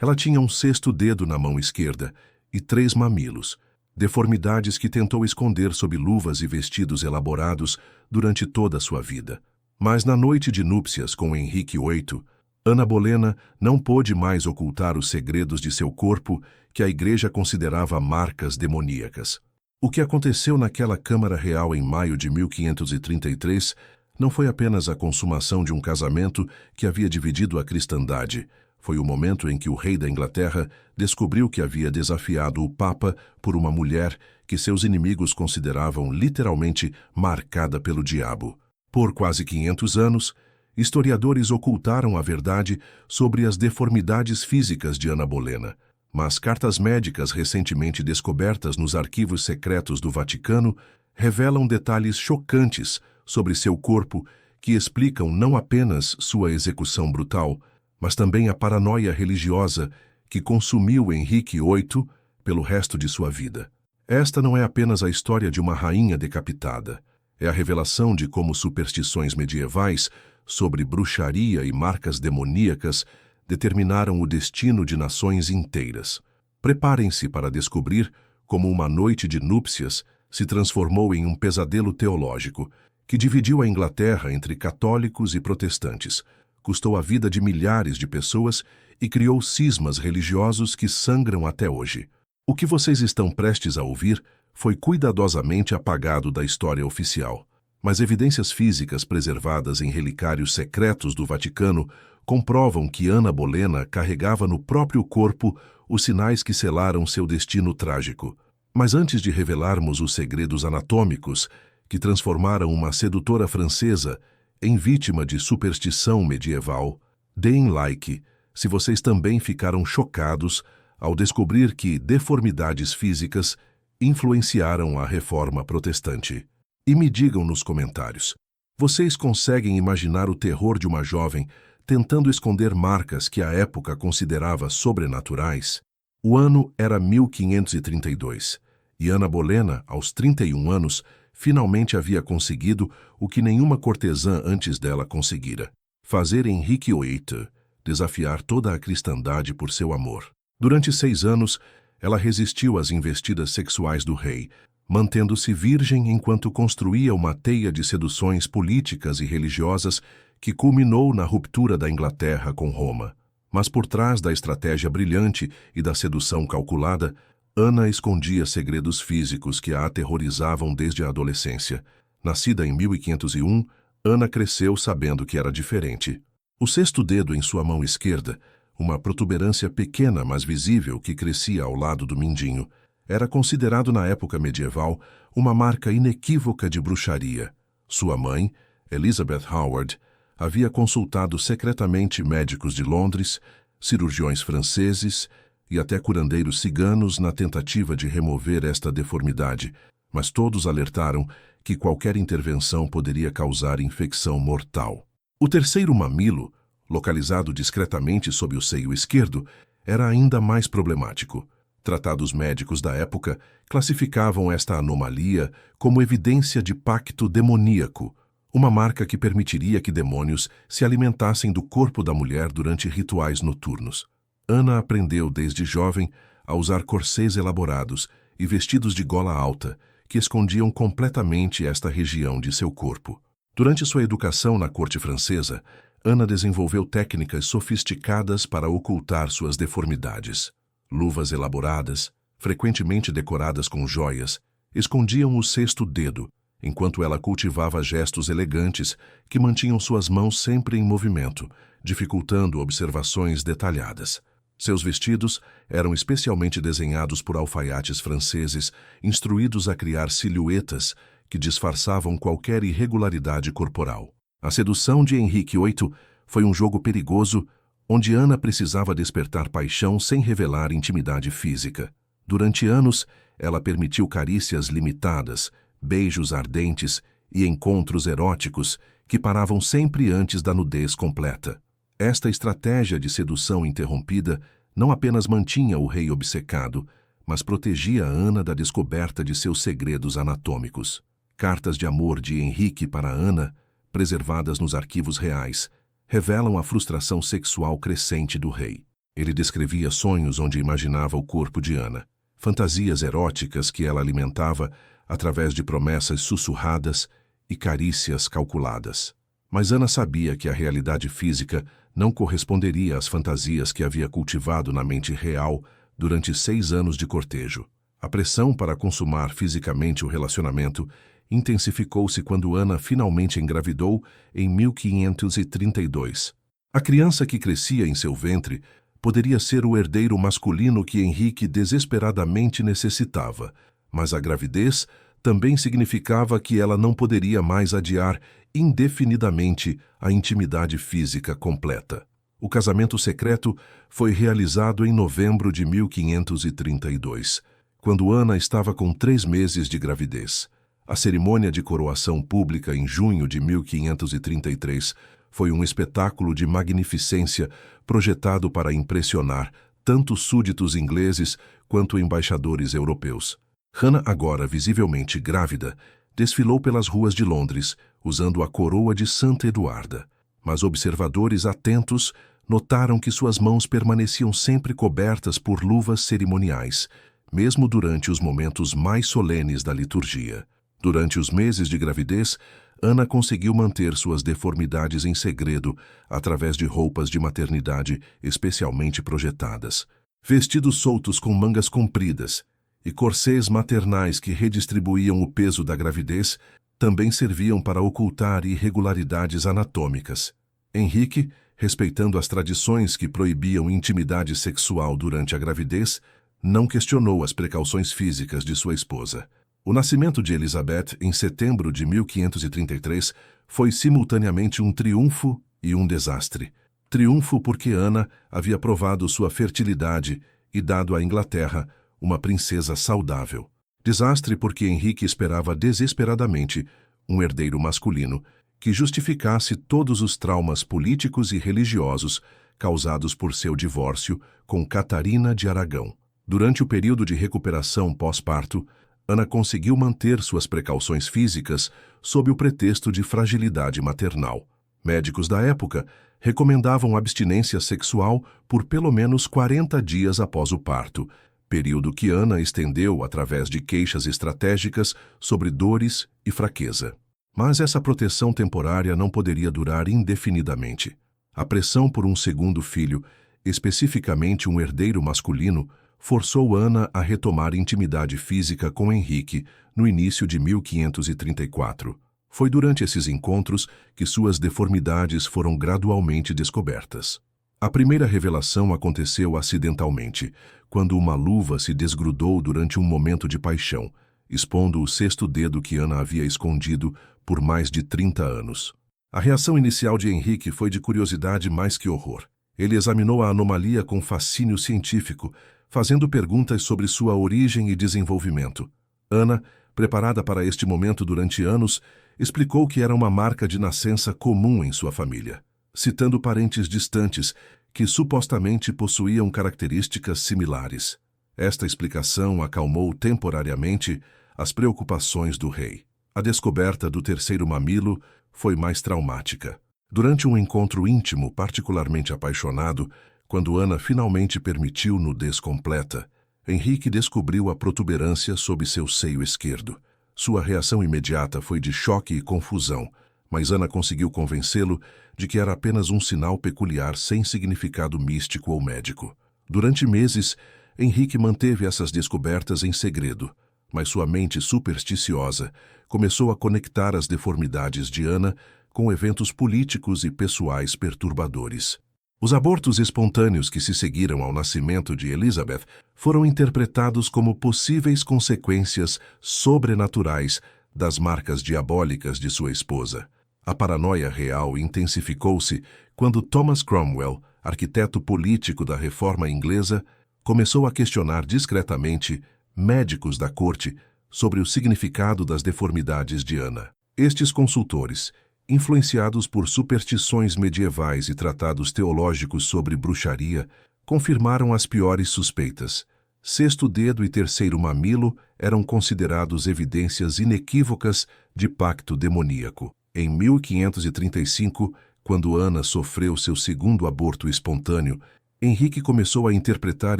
Ela tinha um sexto dedo na mão esquerda e 3 mamilos, deformidades que tentou esconder sob luvas e vestidos elaborados durante toda a sua vida. Mas na noite de núpcias com Henrique VIII, Ana Bolena não pôde mais ocultar os segredos de seu corpo que a Igreja considerava marcas demoníacas. O que aconteceu naquela Câmara Real em maio de 1533 não foi apenas a consumação de um casamento que havia dividido a cristandade. Foi o momento em que o rei da Inglaterra descobriu que havia desafiado o Papa por uma mulher que seus inimigos consideravam literalmente marcada pelo diabo. Por quase 500 anos, historiadores ocultaram a verdade sobre as deformidades físicas de Ana Bolena, mas cartas médicas recentemente descobertas nos arquivos secretos do Vaticano revelam detalhes chocantes sobre seu corpo que explicam não apenas sua execução brutal, mas também a paranoia religiosa que consumiu Henrique VIII pelo resto de sua vida. Esta não é apenas a história de uma rainha decapitada, é a revelação de como superstições medievais sobre bruxaria e marcas demoníacas determinaram o destino de nações inteiras. Preparem-se para descobrir como uma noite de núpcias se transformou em um pesadelo teológico que dividiu a Inglaterra entre católicos e protestantes, custou a vida de milhares de pessoas e criou cismas religiosos que sangram até hoje. O que vocês estão prestes a ouvir foi cuidadosamente apagado da história oficial, mas evidências físicas preservadas em relicários secretos do Vaticano comprovam que Ana Bolena carregava no próprio corpo os sinais que selaram seu destino trágico. Mas antes de revelarmos os segredos anatômicos que transformaram uma sedutora francesa em vítima de superstição medieval, deem like se vocês também ficaram chocados ao descobrir que deformidades físicas influenciaram a Reforma Protestante. E me digam nos comentários, vocês conseguem imaginar o terror de uma jovem tentando esconder marcas que a época considerava sobrenaturais? O ano era 1532, e Ana Bolena, aos 31 anos, finalmente havia conseguido o que nenhuma cortesã antes dela conseguira: fazer Henrique VIII desafiar toda a cristandade por seu amor. Durante 6 anos, ela resistiu às investidas sexuais do rei, mantendo-se virgem enquanto construía uma teia de seduções políticas e religiosas que culminou na ruptura da Inglaterra com Roma. Mas por trás da estratégia brilhante e da sedução calculada, Ana escondia segredos físicos que a aterrorizavam desde a adolescência. Nascida em 1501, Ana cresceu sabendo que era diferente. O sexto dedo em sua mão esquerda, uma protuberância pequena mas visível que crescia ao lado do mindinho, era considerado na época medieval uma marca inequívoca de bruxaria. Sua mãe, Elizabeth Howard, havia consultado secretamente médicos de Londres, cirurgiões franceses e até curandeiros ciganos na tentativa de remover esta deformidade, mas todos alertaram que qualquer intervenção poderia causar infecção mortal. O terceiro mamilo, localizado discretamente sob o seio esquerdo, era ainda mais problemático. Tratados médicos da época classificavam esta anomalia como evidência de pacto demoníaco, uma marca que permitiria que demônios se alimentassem do corpo da mulher durante rituais noturnos. Ana aprendeu desde jovem a usar corsês elaborados e vestidos de gola alta que escondiam completamente esta região de seu corpo. Durante sua educação na corte francesa, Ana desenvolveu técnicas sofisticadas para ocultar suas deformidades. Luvas elaboradas, frequentemente decoradas com joias, escondiam o sexto dedo, enquanto ela cultivava gestos elegantes que mantinham suas mãos sempre em movimento, dificultando observações detalhadas. Seus vestidos eram especialmente desenhados por alfaiates franceses, instruídos a criar silhuetas que disfarçavam qualquer irregularidade corporal. A sedução de Henrique VIII foi um jogo perigoso, onde Ana precisava despertar paixão sem revelar intimidade física. Durante anos, ela permitiu carícias limitadas, beijos ardentes e encontros eróticos que paravam sempre antes da nudez completa. Esta estratégia de sedução interrompida não apenas mantinha o rei obcecado, mas protegia Ana da descoberta de seus segredos anatômicos. Cartas de amor de Henrique para Ana, preservadas nos arquivos reais, revelam a frustração sexual crescente do rei. Ele descrevia sonhos onde imaginava o corpo de Ana, fantasias eróticas que ela alimentava através de promessas sussurradas e carícias calculadas. Mas Ana sabia que a realidade física não corresponderia às fantasias que havia cultivado na mente real durante 6 anos de cortejo. A pressão para consumar fisicamente o relacionamento intensificou-se quando Ana finalmente engravidou em 1532. A criança que crescia em seu ventre poderia ser o herdeiro masculino que Henrique desesperadamente necessitava, mas a gravidez também significava que ela não poderia mais adiar indefinidamente a intimidade física completa. O casamento secreto foi realizado em novembro de 1532, quando Ana estava com 3 meses de gravidez. A cerimônia de coroação pública em junho de 1533 foi um espetáculo de magnificência projetado para impressionar tanto súditos ingleses quanto embaixadores europeus. Hannah, agora visivelmente grávida, desfilou pelas ruas de Londres, usando a coroa de Santa Eduarda. Mas observadores atentos notaram que suas mãos permaneciam sempre cobertas por luvas cerimoniais, mesmo durante os momentos mais solenes da liturgia. Durante os meses de gravidez, Ana conseguiu manter suas deformidades em segredo através de roupas de maternidade especialmente projetadas. Vestidos soltos com mangas compridas e corsês maternais que redistribuíam o peso da gravidez também serviam para ocultar irregularidades anatômicas. Henrique, respeitando as tradições que proibiam intimidade sexual durante a gravidez, não questionou as precauções físicas de sua esposa. O nascimento de Elizabeth, em setembro de 1533, foi simultaneamente um triunfo e um desastre. Triunfo porque Ana havia provado sua fertilidade e dado à Inglaterra uma princesa saudável. Desastre porque Henrique esperava desesperadamente um herdeiro masculino que justificasse todos os traumas políticos e religiosos causados por seu divórcio com Catarina de Aragão. Durante o período de recuperação pós-parto, Ana conseguiu manter suas precauções físicas sob o pretexto de fragilidade maternal. Médicos da época recomendavam abstinência sexual por pelo menos 40 dias após o parto, período que Ana estendeu através de queixas estratégicas sobre dores e fraqueza. Mas essa proteção temporária não poderia durar indefinidamente. A pressão por um segundo filho, especificamente um herdeiro masculino, forçou Ana a retomar intimidade física com Henrique no início de 1534. Foi durante esses encontros que suas deformidades foram gradualmente descobertas. A primeira revelação aconteceu acidentalmente, quando uma luva se desgrudou durante um momento de paixão, expondo o 6º dedo que Ana havia escondido por mais de 30 anos. A reação inicial de Henrique foi de curiosidade mais que horror. Ele examinou a anomalia com fascínio científico, fazendo perguntas sobre sua origem e desenvolvimento. Ana, preparada para este momento durante anos, explicou que era uma marca de nascença comum em sua família, citando parentes distantes que supostamente possuíam características similares. Esta explicação acalmou temporariamente as preocupações do rei. A descoberta do 3º mamilo foi mais traumática. Durante um encontro íntimo particularmente apaixonado, quando Ana finalmente permitiu nudez completa, Henrique descobriu a protuberância sob seu seio esquerdo. Sua reação imediata foi de choque e confusão, mas Ana conseguiu convencê-lo de que era apenas um sinal peculiar sem significado místico ou médico. Durante meses, Henrique manteve essas descobertas em segredo, mas sua mente supersticiosa começou a conectar as deformidades de Ana com eventos políticos e pessoais perturbadores. Os abortos espontâneos que se seguiram ao nascimento de Elizabeth foram interpretados como possíveis consequências sobrenaturais das marcas diabólicas de sua esposa. A paranoia real intensificou-se quando Thomas Cromwell, arquiteto político da Reforma Inglesa, começou a questionar discretamente médicos da corte sobre o significado das deformidades de Ana. Estes consultores, influenciados por superstições medievais e tratados teológicos sobre bruxaria, confirmaram as piores suspeitas. 6º dedo e 3º mamilo eram considerados evidências inequívocas de pacto demoníaco. Em 1535, quando Ana sofreu seu 2º aborto espontâneo, Henrique começou a interpretar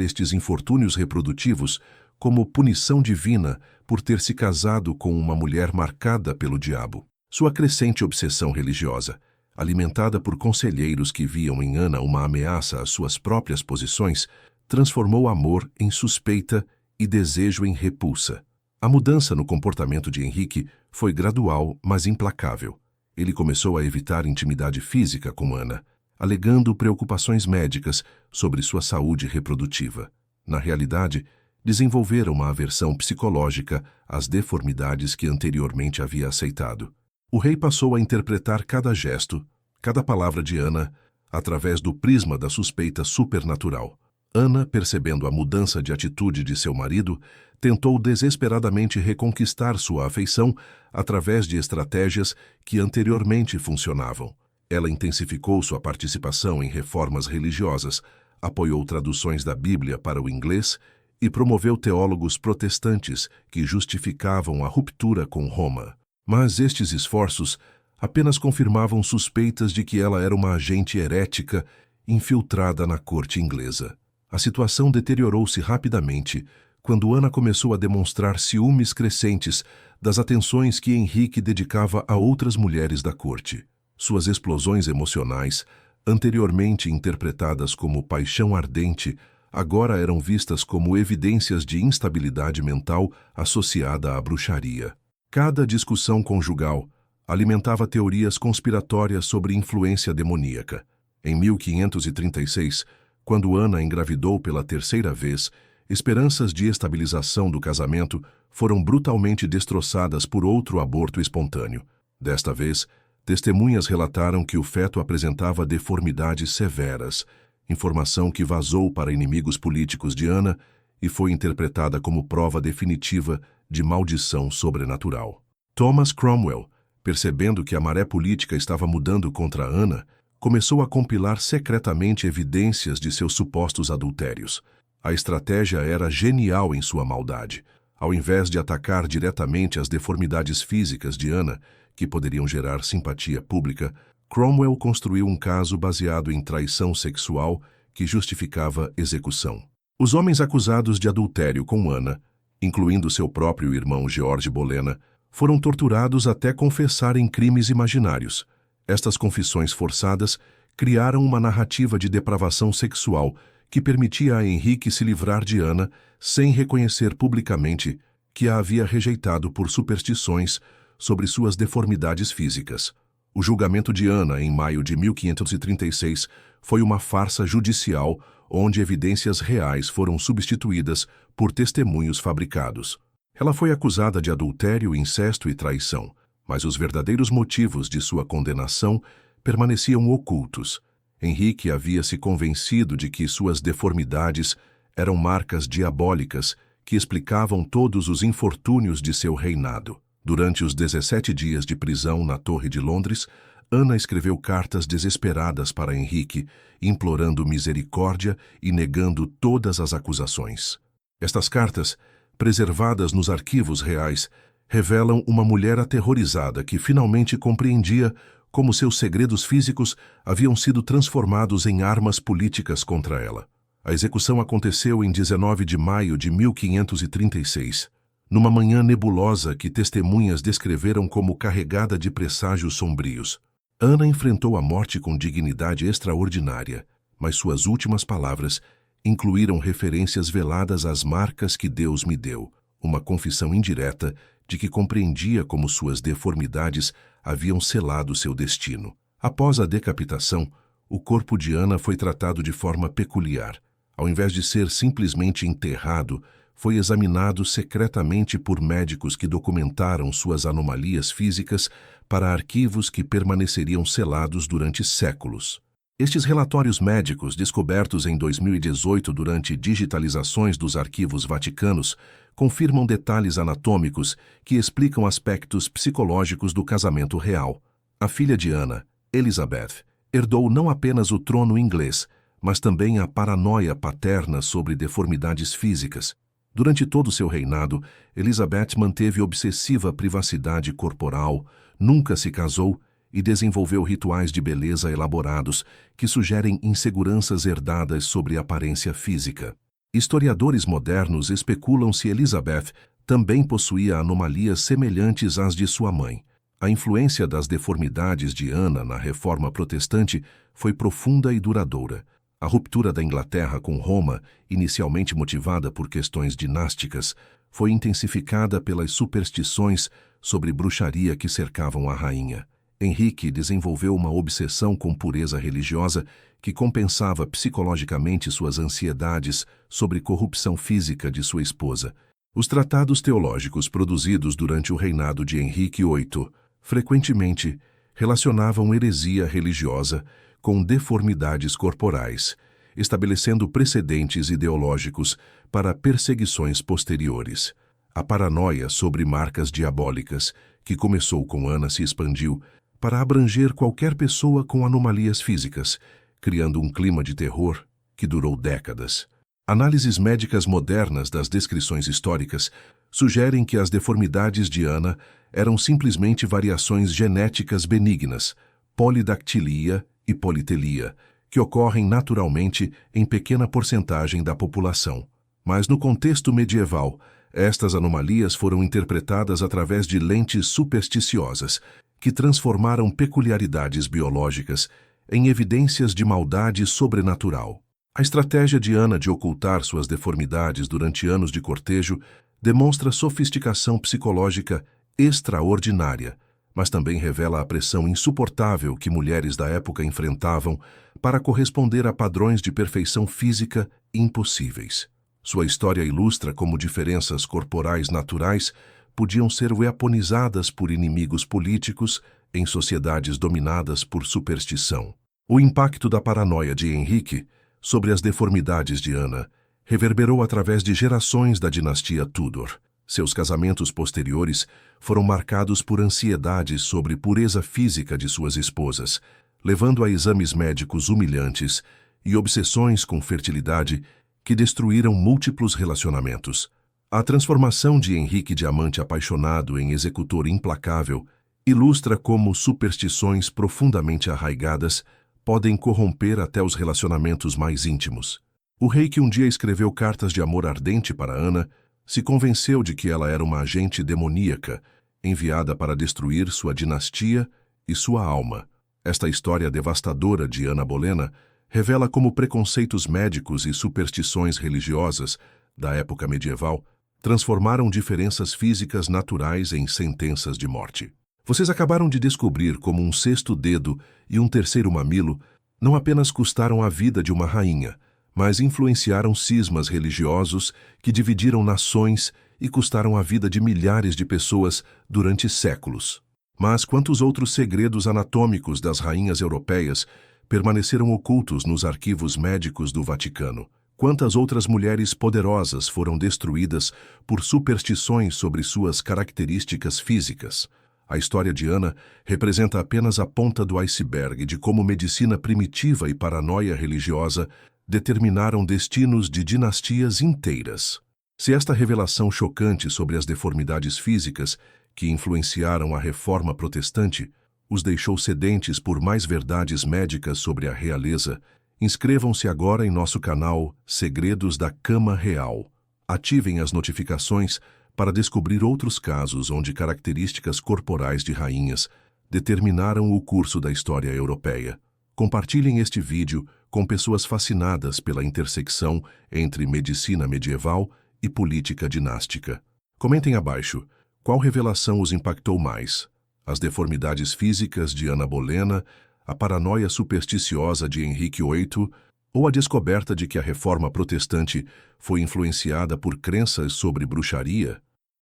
estes infortúnios reprodutivos como punição divina por ter se casado com uma mulher marcada pelo diabo. Sua crescente obsessão religiosa, alimentada por conselheiros que viam em Ana uma ameaça às suas próprias posições, transformou amor em suspeita e desejo em repulsa. A mudança no comportamento de Henrique foi gradual, mas implacável. Ele começou a evitar intimidade física com Ana, alegando preocupações médicas sobre sua saúde reprodutiva. Na realidade, desenvolvera uma aversão psicológica às deformidades que anteriormente havia aceitado. O rei passou a interpretar cada gesto, cada palavra de Ana, através do prisma da suspeita supernatural. Ana, percebendo a mudança de atitude de seu marido, tentou desesperadamente reconquistar sua afeição através de estratégias que anteriormente funcionavam. Ela intensificou sua participação em reformas religiosas, apoiou traduções da Bíblia para o inglês e promoveu teólogos protestantes que justificavam a ruptura com Roma. Mas estes esforços apenas confirmavam suspeitas de que ela era uma agente herética infiltrada na corte inglesa. A situação deteriorou-se rapidamente quando Ana começou a demonstrar ciúmes crescentes das atenções que Henrique dedicava a outras mulheres da corte. Suas explosões emocionais, anteriormente interpretadas como paixão ardente, agora eram vistas como evidências de instabilidade mental associada à bruxaria. Cada discussão conjugal alimentava teorias conspiratórias sobre influência demoníaca. Em 1536, quando Ana engravidou pela terceira vez, esperanças de estabilização do casamento foram brutalmente destroçadas por outro aborto espontâneo. Desta vez, testemunhas relataram que o feto apresentava deformidades severas, informação que vazou para inimigos políticos de Ana e foi interpretada como prova definitiva de maldição sobrenatural. Thomas Cromwell, percebendo que a maré política estava mudando contra Ana, começou a compilar secretamente evidências de seus supostos adultérios. A estratégia era genial em sua maldade. Ao invés de atacar diretamente as deformidades físicas de Ana, que poderiam gerar simpatia pública, Cromwell construiu um caso baseado em traição sexual que justificava execução. Os homens acusados de adultério com Ana, incluindo seu próprio irmão George Bolena, foram torturados até confessarem crimes imaginários. Estas confissões forçadas criaram uma narrativa de depravação sexual que permitia a Henrique se livrar de Ana sem reconhecer publicamente que a havia rejeitado por superstições sobre suas deformidades físicas. O julgamento de Ana, em maio de 1536, foi uma farsa judicial onde evidências reais foram substituídas por testemunhos fabricados. Ela foi acusada de adultério, incesto e traição, mas os verdadeiros motivos de sua condenação permaneciam ocultos. Henrique havia se convencido de que suas deformidades eram marcas diabólicas que explicavam todos os infortúnios de seu reinado. Durante os 17 dias de prisão na Torre de Londres, Ana escreveu cartas desesperadas para Henrique, implorando misericórdia e negando todas as acusações. Estas cartas, preservadas nos arquivos reais, revelam uma mulher aterrorizada que finalmente compreendia como seus segredos físicos haviam sido transformados em armas políticas contra ela. A execução aconteceu em 19 de maio de 1536, numa manhã nebulosa que testemunhas descreveram como carregada de presságios sombrios. Ana enfrentou a morte com dignidade extraordinária, mas suas últimas palavras incluíram referências veladas às marcas que Deus me deu, uma confissão indireta de que compreendia como suas deformidades haviam selado seu destino. Após a decapitação, o corpo de Ana foi tratado de forma peculiar. Ao invés de ser simplesmente enterrado, foi examinado secretamente por médicos que documentaram suas anomalias físicas para arquivos que permaneceriam selados durante séculos. Estes relatórios médicos, descobertos em 2018 durante digitalizações dos arquivos vaticanos, confirmam detalhes anatômicos que explicam aspectos psicológicos do casamento real. A filha de Ana, Elizabeth, herdou não apenas o trono inglês, mas também a paranoia paterna sobre deformidades físicas. Durante todo seu reinado, Elizabeth manteve obsessiva privacidade corporal, nunca se casou e desenvolveu rituais de beleza elaborados que sugerem inseguranças herdadas sobre a aparência física. Historiadores modernos especulam se Elizabeth também possuía anomalias semelhantes às de sua mãe. A influência das deformidades de Ana na Reforma Protestante foi profunda e duradoura. A ruptura da Inglaterra com Roma, inicialmente motivada por questões dinásticas, foi intensificada pelas superstições sobre bruxaria que cercavam a rainha. Henrique desenvolveu uma obsessão com pureza religiosa que compensava psicologicamente suas ansiedades sobre corrupção física de sua esposa. Os tratados teológicos produzidos durante o reinado de Henrique VIII frequentemente relacionavam heresia religiosa com deformidades corporais, estabelecendo precedentes ideológicos para perseguições posteriores. A paranoia sobre marcas diabólicas, que começou com Ana, se expandiu para abranger qualquer pessoa com anomalias físicas, criando um clima de terror que durou décadas. Análises médicas modernas das descrições históricas sugerem que as deformidades de Ana eram simplesmente variações genéticas benignas, polidactilia e politelia, que ocorrem naturalmente em pequena porcentagem da população. Mas no contexto medieval, estas anomalias foram interpretadas através de lentes supersticiosas, que transformaram peculiaridades biológicas em evidências de maldade sobrenatural. A estratégia de Ana de ocultar suas deformidades durante anos de cortejo demonstra sofisticação psicológica extraordinária, mas também revela a pressão insuportável que mulheres da época enfrentavam para corresponder a padrões de perfeição física impossíveis. Sua história ilustra como diferenças corporais naturais podiam ser weaponizadas por inimigos políticos em sociedades dominadas por superstição. O impacto da paranoia de Henrique sobre as deformidades de Ana reverberou através de gerações da dinastia Tudor. Seus casamentos posteriores foram marcados por ansiedades sobre pureza física de suas esposas, levando a exames médicos humilhantes e obsessões com fertilidade que destruíram múltiplos relacionamentos. A transformação de Henrique de amante apaixonado em executor implacável ilustra como superstições profundamente arraigadas podem corromper até os relacionamentos mais íntimos. O rei, que um dia escreveu cartas de amor ardente para Ana, se convenceu de que ela era uma agente demoníaca, enviada para destruir sua dinastia e sua alma. Esta história devastadora de Ana Bolena revela como preconceitos médicos e superstições religiosas da época medieval transformaram diferenças físicas naturais em sentenças de morte. Vocês acabaram de descobrir como um sexto dedo e um terceiro mamilo não apenas custaram a vida de uma rainha, mas influenciaram cismas religiosos que dividiram nações e custaram a vida de milhares de pessoas durante séculos. Mas quantos outros segredos anatômicos das rainhas europeias permaneceram ocultos nos arquivos médicos do Vaticano? Quantas outras mulheres poderosas foram destruídas por superstições sobre suas características físicas? A história de Ana representa apenas a ponta do iceberg de como medicina primitiva e paranoia religiosa determinaram destinos de dinastias inteiras. Se esta revelação chocante sobre as deformidades físicas que influenciaram a Reforma Protestante os deixou sedentes por mais verdades médicas sobre a realeza, inscrevam-se agora em nosso canal Segredos da Cama Real. Ativem as notificações para descobrir outros casos onde características corporais de rainhas determinaram o curso da história europeia. Compartilhem este vídeo com pessoas fascinadas pela intersecção entre medicina medieval e política dinástica. Comentem abaixo qual revelação os impactou mais: as deformidades físicas de Ana Bolena, a paranoia supersticiosa de Henrique VIII ou a descoberta de que a Reforma Protestante foi influenciada por crenças sobre bruxaria?